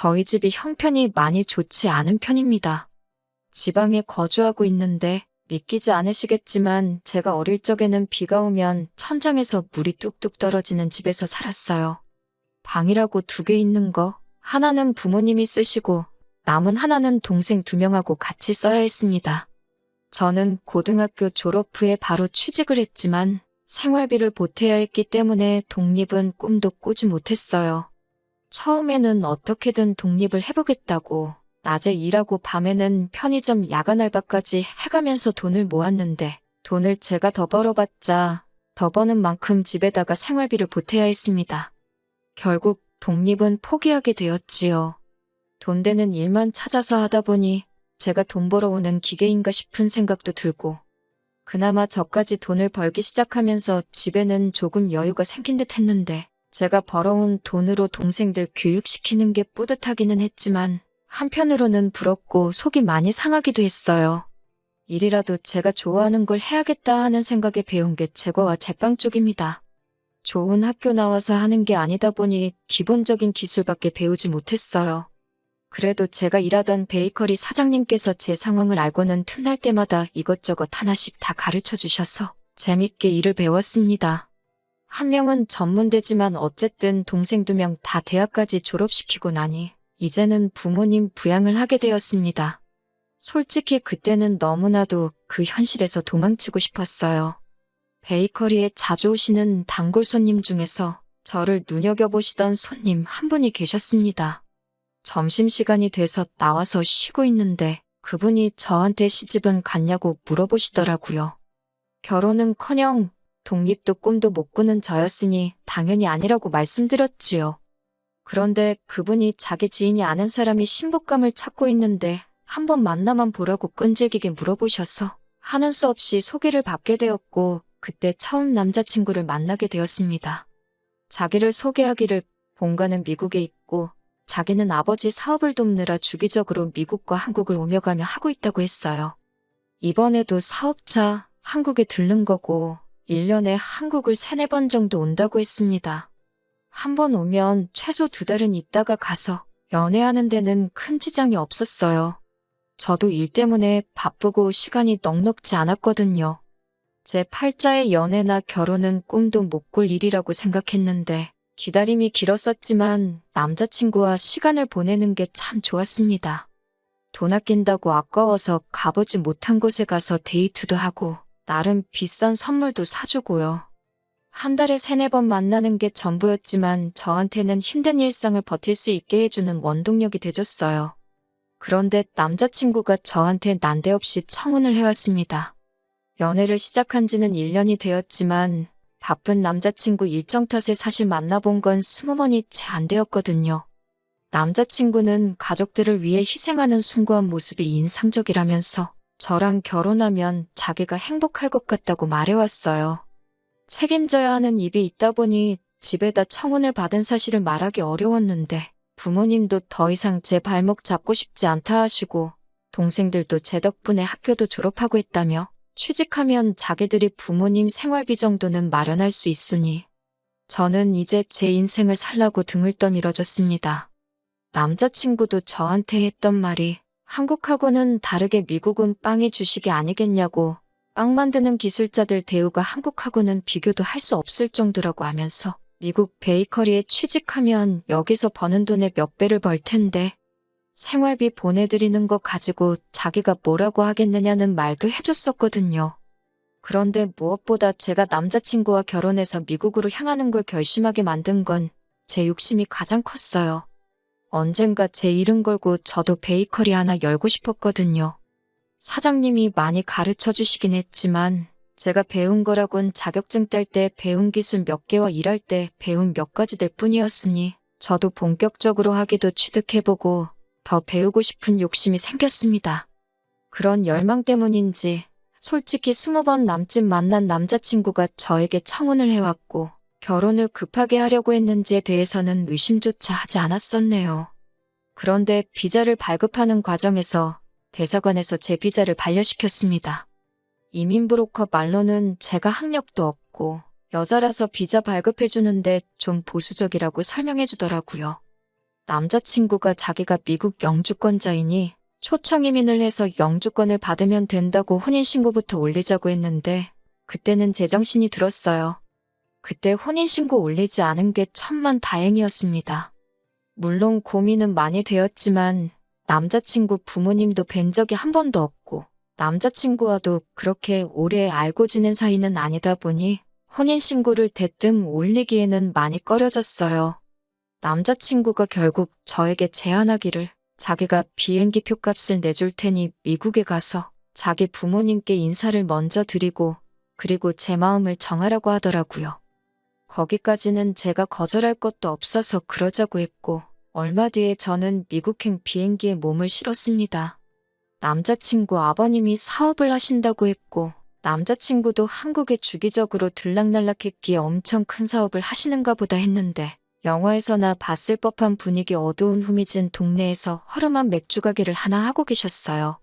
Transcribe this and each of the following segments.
저희 집이 형편이 많이 좋지 않은 편입니다. 지방에 거주하고 있는데 믿기지 않으시겠지만 제가 어릴 적에는 비가 오면 천장에서 물이 뚝뚝 떨어지는 집에서 살았어요. 방이라고 2개 있는 거, 하나는 부모님이 쓰시고 남은 하나는 동생 2명하고 같이 써야 했습니다. 저는 고등학교 졸업 후에 바로 취직을 했지만 생활비를 보태야 했기 때문에 독립은 꿈도 꾸지 못했어요. 처음에는 어떻게든 독립을 해보겠다고 낮에 일하고 밤에는 편의점 야간 알바까지 해가면서 돈을 모았는데 돈을 제가 더 벌어봤자 더 버는 만큼 집에다가 생활비를 보태야 했습니다. 결국 독립은 포기하게 되었지요. 돈 되는 일만 찾아서 하다 보니 제가 돈 벌어오는 기계인가 싶은 생각도 들고 그나마 저까지 돈을 벌기 시작하면서 집에는 조금 여유가 생긴 듯 했는데 제가 벌어온 돈으로 동생들 교육시키는 게 뿌듯하기는 했지만 한편으로는 부럽고 속이 많이 상하기도 했어요. 일이라도 제가 좋아하는 걸 해야겠다 하는 생각에 배운 게 제과와 제빵 쪽입니다. 좋은 학교 나와서 하는 게 아니다 보니 기본적인 기술밖에 배우지 못했어요. 그래도 제가 일하던 베이커리 사장님께서 제 상황을 알고는 틈날 때마다 이것저것 하나씩 다 가르쳐 주셔서 재밌게 일을 배웠습니다. 한 명은 전문대지만 어쨌든 동생 2명 다 대학까지 졸업시키고 나니 이제는 부모님 부양을 하게 되었습니다. 솔직히 그때는 너무나도 그 현실에서 도망치고 싶었어요. 베이커리에 자주 오시는 단골 손님 중에서 저를 눈여겨보시던 손님 한 분이 계셨습니다. 점심시간이 돼서 나와서 쉬고 있는데 그분이 저한테 시집은 갔냐고 물어보시더라고요. 결혼은커녕 독립도 꿈도 못 꾸는 저였으니 당연히 아니라고 말씀드렸지요. 그런데 그분이 자기 지인이 아는 사람이 신부감을 찾고 있는데 한번 만나만 보라고 끈질기게 물어보셔서 하는 수 없이 소개를 받게 되었고 그때 처음 남자친구를 만나게 되었습니다. 자기를 소개하기를 본가는 미국에 있고 자기는 아버지 사업을 돕느라 주기적으로 미국과 한국을 오며 가며 하고 있다고 했어요. 이번에도 사업차 한국에 들른 거고 1년에 한국을 3-4번 정도 온다고 했습니다. 한 번 오면 최소 2달은 있다가 가서 연애하는 데는 큰 지장이 없었어요. 저도 일 때문에 바쁘고 시간이 넉넉지 않았거든요. 제 팔자의 연애나 결혼은 꿈도 못 꿀 일이라고 생각했는데 기다림이 길었었지만 남자친구와 시간을 보내는 게 참 좋았습니다. 돈 아낀다고 아까워서 가보지 못한 곳에 가서 데이트도 하고 나름 비싼 선물도 사주고요. 한 달에 3-4번 만나는 게 전부였지만 저한테는 힘든 일상을 버틸 수 있게 해주는 원동력이 돼줬어요. 그런데 남자친구가 저한테 난데없이 청혼을 해왔습니다. 연애를 시작한 지는 1년이 되었지만 바쁜 남자친구 일정 탓에 사실 만나본 건 20번이 채 안 되었거든요. 남자친구는 가족들을 위해 희생하는 숭고한 모습이 인상적이라면서 저랑 결혼하면 자기가 행복할 것 같다고 말해왔어요. 책임져야 하는 입이 있다 보니 집에다 청혼을 받은 사실을 말하기 어려웠는데 부모님도 더 이상 제 발목 잡고 싶지 않다 하시고 동생들도 제 덕분에 학교도 졸업하고 있다며 취직하면 자기들이 부모님 생활비 정도는 마련할 수 있으니 저는 이제 제 인생을 살라고 등을 떠밀어줬습니다. 남자친구도 저한테 했던 말이 한국하고는 다르게 미국은 빵의 주식이 아니겠냐고 빵 만드는 기술자들 대우가 한국하고는 비교도 할 수 없을 정도라고 하면서 미국 베이커리에 취직하면 여기서 버는 돈의 몇 배를 벌 텐데 생활비 보내드리는 거 가지고 자기가 뭐라고 하겠느냐는 말도 해줬었거든요. 그런데 무엇보다 제가 남자친구와 결혼해서 미국으로 향하는 걸 결심하게 만든 건 제 욕심이 가장 컸어요. 언젠가 제 이름 걸고 저도 베이커리 하나 열고 싶었거든요. 사장님이 많이 가르쳐 주시긴 했지만 제가 배운 거라곤 자격증 딸 때 배운 기술 몇 개와 일할 때 배운 몇 가지들 뿐이었으니 저도 본격적으로 하기도 취득해보고 더 배우고 싶은 욕심이 생겼습니다. 그런 열망 때문인지 솔직히 20번 남짓 만난 남자친구가 저에게 청혼을 해왔고 결혼을 급하게 하려고 했는지에 대해서는 의심조차 하지 않았었네요. 그런데 비자를 발급하는 과정에서 대사관에서 제 비자를 반려시켰습니다. 이민 브로커 말로는 제가 학력도 없고 여자라서 비자 발급해주는데 좀 보수적이라고 설명해주더라고요. 남자친구가 자기가 미국 영주권자이니 초청 이민을 해서 영주권을 받으면 된다고 혼인신고부터 올리자고 했는데 그때는 제정신이 들었어요. 그때 혼인신고 올리지 않은 게 천만 다행이었습니다. 물론 고민은 많이 되었지만 남자친구 부모님도 뵌 적이 한 번도 없고 남자친구와도 그렇게 오래 알고 지낸 사이는 아니다 보니 혼인신고를 대뜸 올리기에는 많이 꺼려졌어요. 남자친구가 결국 저에게 제안하기를 자기가 비행기 표값을 내줄 테니 미국에 가서 자기 부모님께 인사를 먼저 드리고 그리고 제 마음을 정하라고 하더라고요. 거기까지는 제가 거절할 것도 없어서 그러자고 했고 얼마 뒤에 저는 미국행 비행기에 몸을 실었습니다. 남자친구 아버님이 사업을 하신다고 했고 남자친구도 한국에 주기적으로 들락날락했기에 엄청 큰 사업을 하시는가 보다 했는데 영화에서나 봤을 법한 분위기 어두운 후미진 동네에서 허름한 맥주 가게를 하나 하고 계셨어요.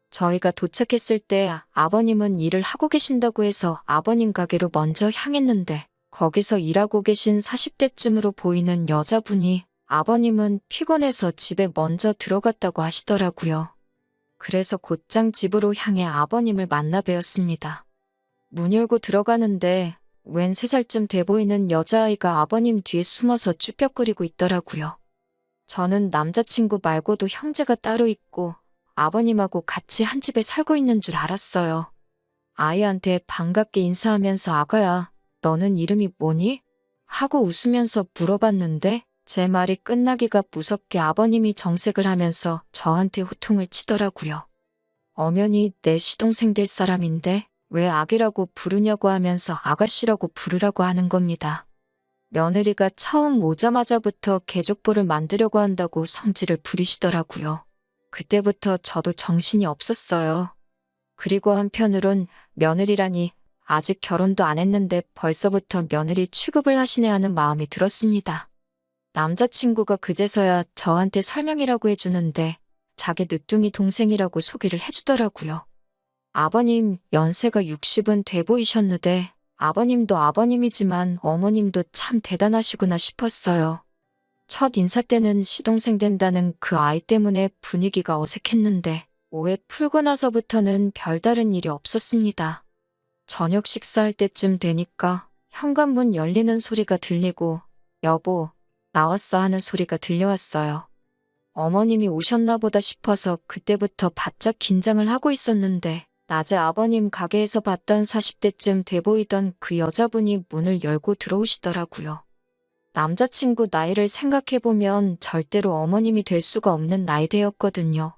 저희가 도착했을 때 아버님은 일을 하고 계신다고 해서 아버님 가게로 먼저 향했는데 거기서 일하고 계신 40대쯤으로 보이는 여자분이 아버님은 피곤해서 집에 먼저 들어갔다고 하시더라고요. 그래서 곧장 집으로 향해 아버님을 만나 뵈었습니다. 문 열고 들어가는데 웬 3살쯤 돼 보이는 여자아이가 아버님 뒤에 숨어서 쭈뼛거리고 있더라고요. 저는 남자친구 말고도 형제가 따로 있고 아버님하고 같이 한 집에 살고 있는 줄 알았어요. 아이한테 반갑게 인사하면서 아가야, 너는 이름이 뭐니? 하고 웃으면서 물어봤는데 제 말이 끝나기가 무섭게 아버님이 정색을 하면서 저한테 호통을 치더라고요. 엄연히 내 시동생 될 사람인데 왜 아기라고 부르냐고 하면서 아가씨라고 부르라고 하는 겁니다. 며느리가 처음 오자마자부터 개족보를 만들려고 한다고 성질을 부리시더라고요. 그때부터 저도 정신이 없었어요. 그리고 한편으론 며느리라니 아직 결혼도 안 했는데 벌써부터 며느리 취급을 하시네 하는 마음이 들었습니다. 남자친구가 그제서야 저한테 설명이라고 해주는데 자기 늦둥이 동생이라고 소개를 해주더라고요. 아버님 연세가 60은 돼 보이셨는데 아버님도 아버님이지만 어머님도 참 대단하시구나 싶었어요. 첫 인사 때는 시동생 된다는 그 아이 때문에 분위기가 어색했는데 오해 풀고 나서부터는 별다른 일이 없었습니다. 저녁 식사할 때쯤 되니까 현관문 열리는 소리가 들리고 여보, 나왔어 하는 소리가 들려왔어요. 어머님이 오셨나 보다 싶어서 그때부터 바짝 긴장을 하고 있었는데 낮에 아버님 가게에서 봤던 40대쯤 돼 보이던 그 여자분이 문을 열고 들어오시더라고요. 남자친구 나이를 생각해보면 절대로 어머님이 될 수가 없는 나이대였거든요.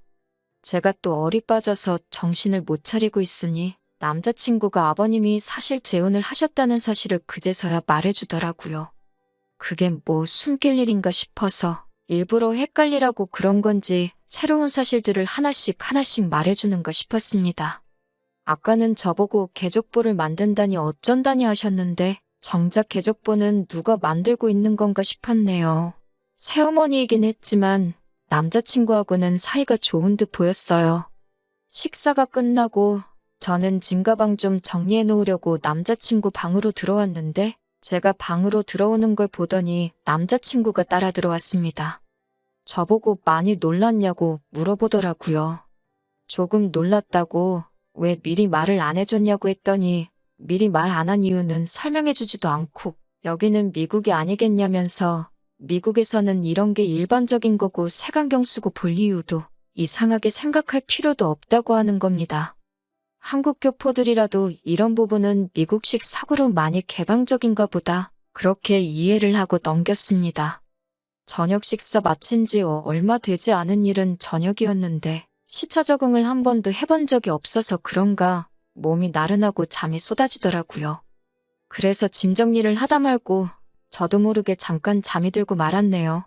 제가 또 어리 빠져서 정신을 못 차리고 있으니 남자친구가 아버님이 사실 재혼을 하셨다는 사실을 그제서야 말해주더라고요. 그게 뭐 숨길 일인가 싶어서 일부러 헷갈리라고 그런 건지 새로운 사실들을 하나씩 말해주는가 싶었습니다. 아까는 저보고 개족보를 만든다니 어쩐다니 하셨는데 정작 개족보는 누가 만들고 있는 건가 싶었네요. 새어머니이긴 했지만 남자친구하고는 사이가 좋은 듯 보였어요. 식사가 끝나고 저는 짐가방 좀 정리해 놓으려고 남자친구 방으로 들어왔는데 제가 방으로 들어오는 걸 보더니 남자친구가 따라 들어왔습니다. 저보고 많이 놀랐냐고 물어보더라고요. 조금 놀랐다고 왜 미리 말을 안 해줬냐고 했더니 미리 말 안 한 이유는 설명해주지도 않고 여기는 미국이 아니겠냐면서 미국에서는 이런 게 일반적인 거고 색안경 쓰고 볼 이유도 이상하게 생각할 필요도 없다고 하는 겁니다. 한국 교포들이라도 이런 부분은 미국식 사고로 많이 개방적인가 보다 그렇게 이해를 하고 넘겼습니다. 저녁 식사 마친 지 얼마 되지 않은 일은 저녁이었는데 시차 적응을 한 번도 해본 적이 없어서 그런가 몸이 나른하고 잠이 쏟아지더라고요. 그래서 짐 정리를 하다 말고 저도 모르게 잠깐 잠이 들고 말았네요.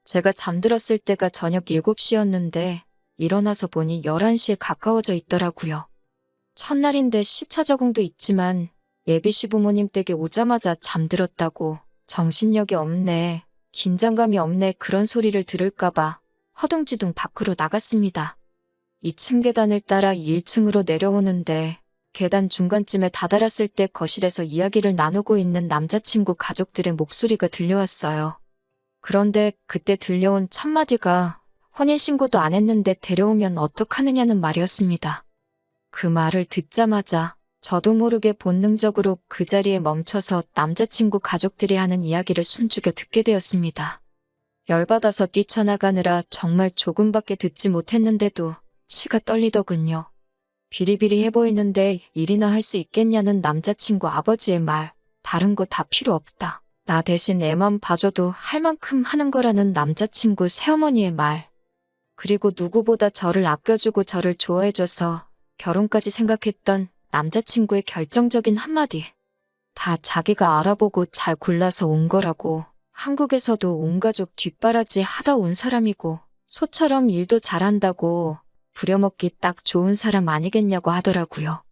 제가 잠들었을 때가 저녁 7시였는데 일어나서 보니 11시에 가까워져 있더라고요. 첫날인데 시차 적응도 있지만 예비 시부모님 댁에 오자마자 잠들었다고 정신력이 없네, 긴장감이 없네 그런 소리를 들을까봐 허둥지둥 밖으로 나갔습니다. 2층 계단을 따라 1층으로 내려오는데 계단 중간쯤에 다다랐을 때 거실에서 이야기를 나누고 있는 남자친구 가족들의 목소리가 들려왔어요. 그런데 그때 들려온 첫마디가 혼인신고도 안 했는데 데려오면 어떡하느냐는 말이었습니다. 그 말을 듣자마자 저도 모르게 본능적으로 그 자리에 멈춰서 남자친구 가족들이 하는 이야기를 숨죽여 듣게 되었습니다. 열받아서 뛰쳐나가느라 정말 조금밖에 듣지 못했는데도 치가 떨리더군요. 비리비리해 보이는데 일이나 할 수 있겠냐는 남자친구 아버지의 말. 다른 거 다 필요 없다. 나 대신 애만 봐줘도 할 만큼 하는 거라는 남자친구 새어머니의 말. 그리고 누구보다 저를 아껴주고 저를 좋아해줘서 결혼까지 생각했던 남자친구의 결정적인 한마디. 다 자기가 알아보고 잘 골라서 온 거라고. 한국에서도 온 가족 뒷바라지 하다 온 사람이고 소처럼 일도 잘한다고 부려먹기 딱 좋은 사람 아니겠냐고 하더라고요.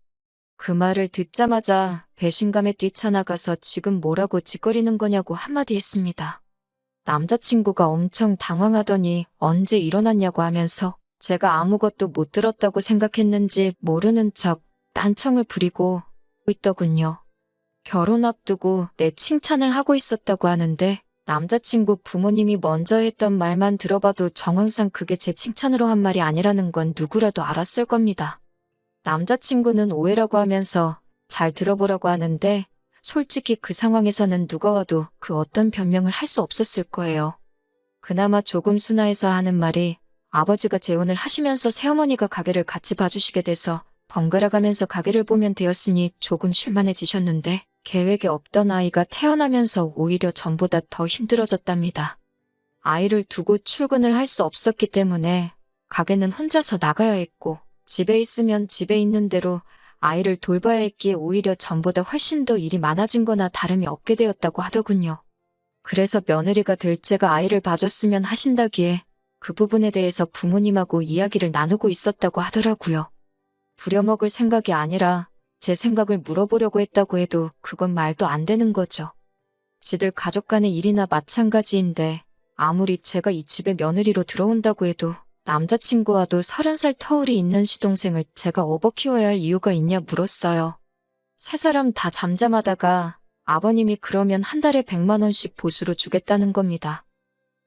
그 말을 듣자마자 배신감에 뛰쳐나가서 지금 뭐라고 짓거리는 거냐고 한마디 했습니다. 남자친구가 엄청 당황하더니 언제 일어났냐고 하면서 제가 아무것도 못 들었다고 생각했는지 모르는 척 딴청을 부리고 있더군요. 결혼 앞두고 내 칭찬을 하고 있었다고 하는데 남자친구 부모님이 먼저 했던 말만 들어봐도 정황상 그게 제 칭찬으로 한 말이 아니라는 건 누구라도 알았을 겁니다. 남자친구는 오해라고 하면서 잘 들어보라고 하는데 솔직히 그 상황에서는 누가 와도 그 어떤 변명을 할 수 없었을 거예요. 그나마 조금 순화해서 하는 말이 아버지가 재혼을 하시면서 새어머니가 가게를 같이 봐주시게 돼서 번갈아 가면서 가게를 보면 되었으니 조금 쉴만해지셨는데 계획에 없던 아이가 태어나면서 오히려 전보다 더 힘들어졌답니다. 아이를 두고 출근을 할 수 없었기 때문에 가게는 혼자서 나가야 했고 집에 있으면 집에 있는 대로 아이를 돌봐야 했기에 오히려 전보다 훨씬 더 일이 많아진 거나 다름이 없게 되었다고 하더군요. 그래서 며느리가 될 제가 아이를 봐줬으면 하신다기에 그 부분에 대해서 부모님하고 이야기를 나누고 있었다고 하더라고요. 부려먹을 생각이 아니라 제 생각을 물어보려고 했다고 해도 그건 말도 안 되는 거죠. 지들 가족 간의 일이나 마찬가지인데 아무리 제가 이 집에 며느리로 들어온다고 해도 남자친구와도 30살 터울이 있는 시동생을 제가 업어 키워야 할 이유가 있냐 물었어요. 세 사람 다 잠잠하다가 아버님이 그러면 한 달에 100만 원씩 보수로 주겠다는 겁니다.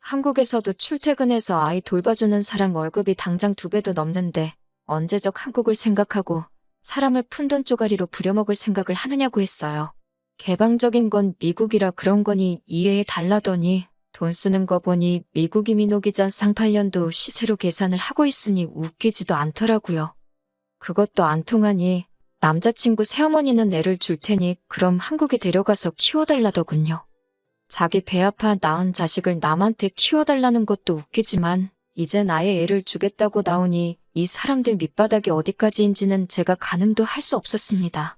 한국에서도 출퇴근해서 아이 돌봐주는 사람 월급이 당장 2배도 넘는데 언제적 한국을 생각하고 사람을 푼돈 쪼가리로 부려먹을 생각을 하느냐고 했어요. 개방적인 건 미국이라 그런 거니 이해해 달라더니 돈 쓰는 거 보니 미국 이민 오기 전 상팔년도 시세로 계산을 하고 있으니 웃기지도 않더라고요. 그것도 안 통하니 남자친구 새어머니는 애를 줄 테니 그럼 한국에 데려가서 키워달라더군요. 자기 배 아파 낳은 자식을 남한테 키워달라는 것도 웃기지만 이젠 아예 애를 주겠다고 나오니 이 사람들 밑바닥이 어디까지인지는 제가 가늠도 할 수 없었습니다.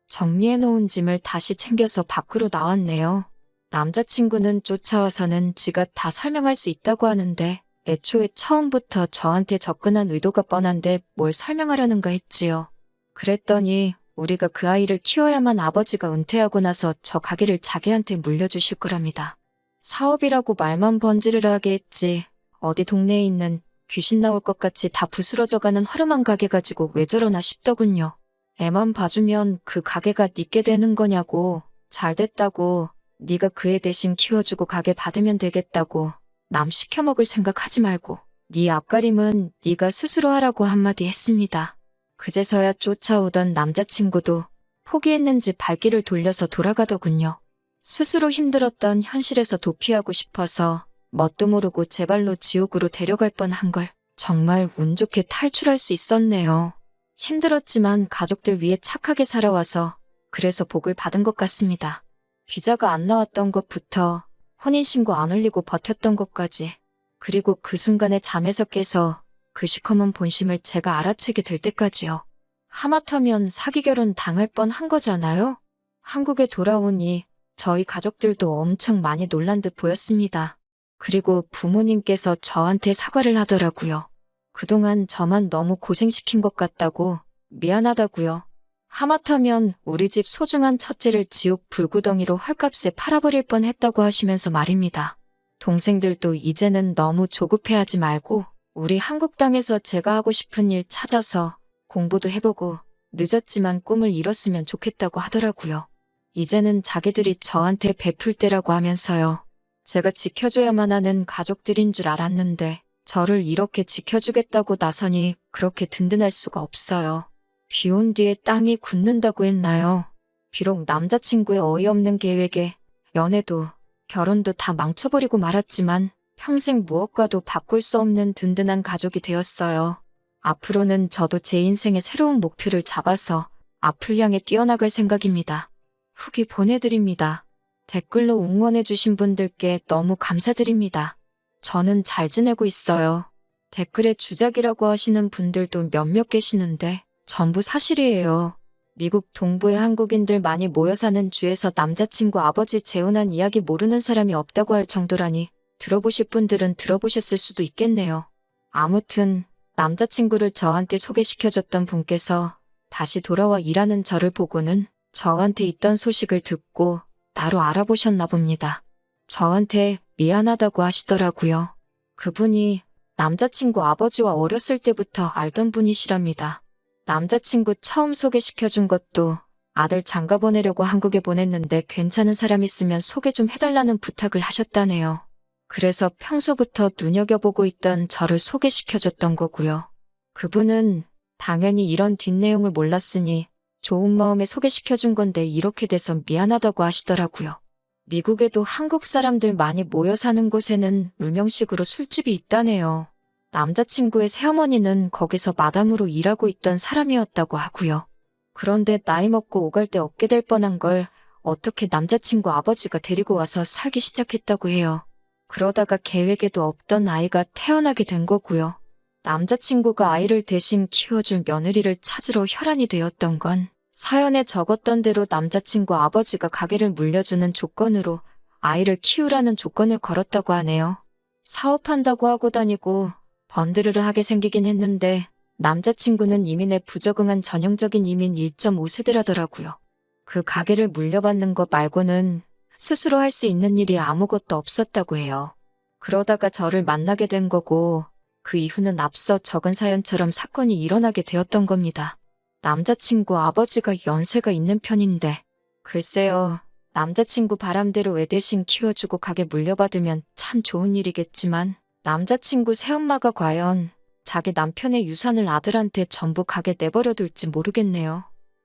정리해놓은 짐을 다시 챙겨서 밖으로 나왔네요. 남자친구는 쫓아와서는 지가 다 설명할 수 있다고 하는데 애초에 처음부터 저한테 접근한 의도가 뻔한데 뭘 설명하려는가 했지요. 그랬더니 우리가 그 아이를 키워야만 아버지가 은퇴하고 나서 저 가게를 자기한테 물려주실 거랍니다. 사업이라고 말만 번지르르하게 했지 어디 동네에 있는 귀신 나올 것 같이 다 부스러져가는 허름한 가게 가지고 왜 저러나 싶더군요. 애만 봐주면 그 가게가 니께 되는 거냐고. 잘 됐다고. 네가 그 애 대신 키워주고 가게 받으면 되겠다고. 남 시켜먹을 생각하지 말고. 네 앞가림은 네가 스스로 하라고 한마디 했습니다. 그제서야 쫓아오던 남자친구도 포기했는지 발길을 돌려서 돌아가더군요. 스스로 힘들었던 현실에서 도피하고 싶어서 뭣도 모르고 제 발로 지옥으로 데려갈 뻔한 걸 정말 운 좋게 탈출할 수 있었네요. 힘들었지만 가족들 위해 착하게 살아와서 그래서 복을 받은 것 같습니다. 비자가 안 나왔던 것부터 혼인신고 안 올리고 버텼던 것까지 그리고 그 순간에 잠에서 깨서 그 시커먼 본심을 제가 알아채게 될 때까지요. 하마터면 사기 결혼 당할 뻔한 거잖아요. 한국에 돌아오니 저희 가족들도 엄청 많이 놀란 듯 보였습니다. 그리고 부모님께서 저한테 사과를 하더라고요. 그동안 저만 너무 고생시킨 것 같다고 미안하다고요. 하마터면 우리 집 소중한 첫째를 지옥 불구덩이로 헐값에 팔아버릴 뻔했다고 하시면서 말입니다. 동생들도 이제는 너무 조급해하지 말고 우리 한국 땅에서 제가 하고 싶은 일 찾아서 공부도 해보고 늦었지만 꿈을 이뤘으면 좋겠다고 하더라고요. 이제는 자기들이 저한테 베풀 때라고 하면서요. 제가 지켜줘야만 하는 가족들인 줄 알았는데 저를 이렇게 지켜주겠다고 나서니 그렇게 든든할 수가 없어요. 비 온 뒤에 땅이 굳는다고 했나요? 비록 남자친구의 어이없는 계획에 연애도 결혼도 다 망쳐버리고 말았지만 평생 무엇과도 바꿀 수 없는 든든한 가족이 되었어요. 앞으로는 저도 제 인생의 새로운 목표를 잡아서 앞을 향해 뛰어나갈 생각입니다. 후기 보내드립니다. 댓글로 응원해주신 분들께 너무 감사드립니다. 저는 잘 지내고 있어요. 댓글에 주작이라고 하시는 분들도 몇몇 계시는데 전부 사실이에요. 미국 동부의 한국인들 많이 모여 사는 주에서 남자친구 아버지 재혼한 이야기 모르는 사람이 없다고 할 정도라니 들어보실 분들은 들어보셨을 수도 있겠네요. 아무튼 남자친구를 저한테 소개시켜줬던 분께서 다시 돌아와 일하는 저를 보고는 저한테 있던 소식을 듣고 나로 알아보셨나 봅니다. 저한테 미안하다고 하시더라고요. 그분이 남자친구 아버지와 어렸을 때부터 알던 분이시랍니다. 남자친구 처음 소개시켜준 것도 아들 장가 보내려고 한국에 보냈는데 괜찮은 사람 있으면 소개 좀 해달라는 부탁을 하셨다네요. 그래서 평소부터 눈여겨보고 있던 저를 소개시켜줬던 거고요. 그분은 당연히 이런 뒷내용을 몰랐으니 좋은 마음에 소개시켜준 건데 이렇게 돼서 미안하다고 하시더라고요. 미국에도 한국 사람들 많이 모여 사는 곳에는 루명식으로 술집이 있다네요. 남자친구의 새어머니는 거기서 마담으로 일하고 있던 사람이었다고 하고요. 그런데 나이 먹고 오갈 때 얻게 될 뻔한 걸 어떻게 남자친구 아버지가 데리고 와서 살기 시작했다고 해요. 그러다가 계획에도 없던 아이가 태어나게 된 거고요. 남자친구가 아이를 대신 키워줄 며느리를 찾으러 혈안이 되었던 건 사연에 적었던 대로 남자친구 아버지가 가게를 물려주는 조건으로 아이를 키우라는 조건을 걸었다고 하네요. 사업한다고 하고 다니고 번드르르 하게 생기긴 했는데 남자친구는 이민에 부적응한 전형적인 이민 1.5세대라더라고요. 그 가게를 물려받는 것 말고는 스스로 할 수 있는 일이 아무것도 없었다고 해요. 그러다가 저를 만나게 된 거고 그 이후는 앞서 적은 사연처럼 사건이 일어나게 되었던 겁니다. 남자친구 아버지가 연세가 있는 편인데 글쎄요. 남자친구 바람대로 애 대신 키워주고 가게 물려받으면 참 좋은 일이겠지만 남자친구 새엄마가 과연 자기 남편의 유산을 아들한테 전부 가게 내버려둘지 모르겠네요.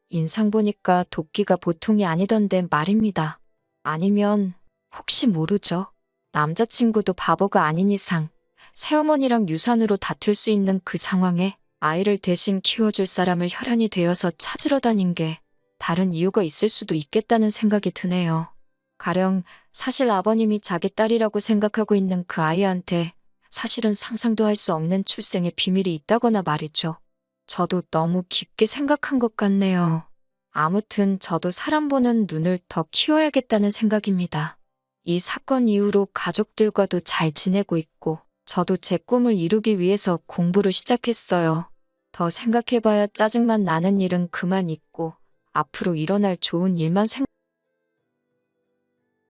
인상 보니까 도끼가 보통이 아니던데 말입니다. 아니면 혹시 모르죠. 남자친구도 바보가 아닌 이상 새어머니랑 유산으로 다툴 수 있는 그 상황에 아이를 대신 키워줄 사람을 혈안이 되어서 찾으러 다닌 게 다른 이유가 있을 수도 있겠다는 생각이 드네요. 가령 사실 아버님이 자기 딸이라고 생각하고 있는 그 아이한테 사실은 상상도 할 수 없는 출생의 비밀이 있다거나 말이죠. 저도 너무 깊게 생각한 것 같네요. 아무튼 저도 사람 보는 눈을 더 키워야겠다는 생각입니다. 이 사건 이후로 가족들과도 잘 지내고 있고 저도 제 꿈을 이루기 위해서 공부를 시작했어요. 더 생각해봐야 짜증만 나는 일은 그만 있고 앞으로 일어날 좋은 일만